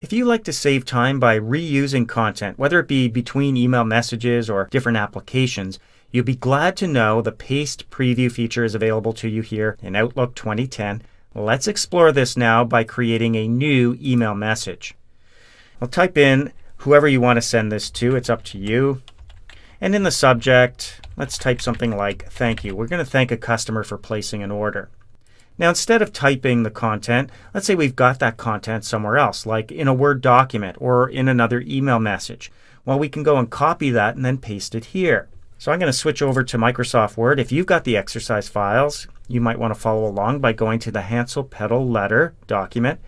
If you like to save time by reusing content, whether it be between email messages or different applications, you'll be glad to know the Paste Preview feature is available to you here in Outlook 2010. Let's explore this now by creating a new email message. I'll type in whoever you want to send this to. It's up to you. And in the subject, let's type something like thank you. We're going to thank a customer for placing an order. Now, instead of typing the content, let's say we've got that content somewhere else, like in a Word document or in another email message. Well, we can go and copy that and then paste it here. So I'm going to switch over to Microsoft Word. If you've got the exercise files, you might want to follow along by going to the Hansel Petal Letter document.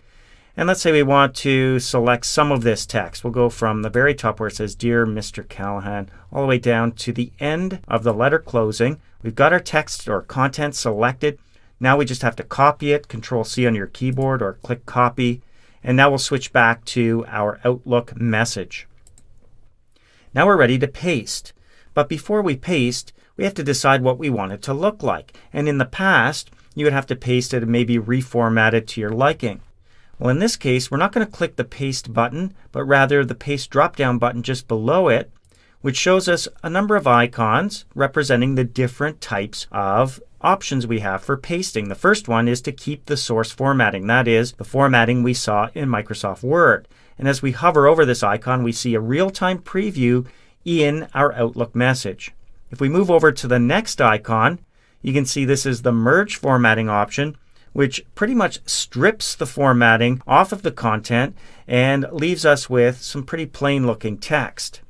And let's say we want to select some of this text. We'll go from the very top where it says Dear Mr. Callahan all the way down to the end of the letter closing. We've got our text or content selected. Now we just have to copy it, Control-C on your keyboard or click Copy. And now we'll switch back to our Outlook message. Now we're ready to paste. But before we paste, we have to decide what we want it to look like. And in the past, you would have to paste it and maybe reformat it to your liking. Well, in this case, we're not going to click the Paste button, but rather the Paste drop-down button just below it, which shows us a number of icons representing the different types of options we have for pasting. The first one is to keep the source formatting. That is the formatting we saw in Microsoft Word. And as we hover over this icon, we see a real-time preview in our Outlook message. If we move over to the next icon, you can see this is the Merge Formatting option, which pretty much strips the formatting off of the content and leaves us with some pretty plain-looking text.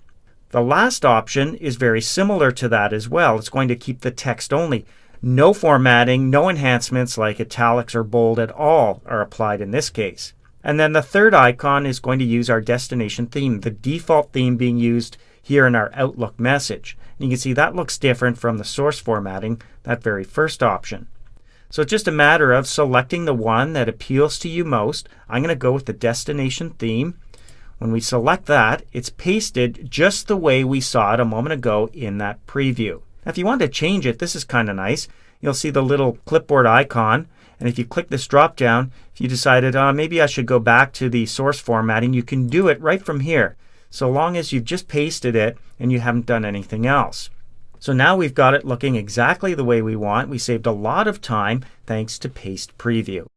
The last option is very similar to that as well. It's going to keep the text only. No formatting, no enhancements like italics or bold at all are applied in this case. And then the third icon is going to use our destination theme, the default theme being used here in our Outlook message. And you can see that looks different from the source formatting, that very first option. So it's just a matter of selecting the one that appeals to you most. I'm going to go with the destination theme. When we select that, it's pasted just the way we saw it a moment ago in that preview. Now, if you want to change it, this is kind of nice. You'll see the little clipboard icon. And if you click this drop down, if you decided, maybe I should go back to the source formatting, you can do it right from here, so long as you've just pasted it and you haven't done anything else. So now we've got it looking exactly the way we want. We saved a lot of time thanks to Paste Preview.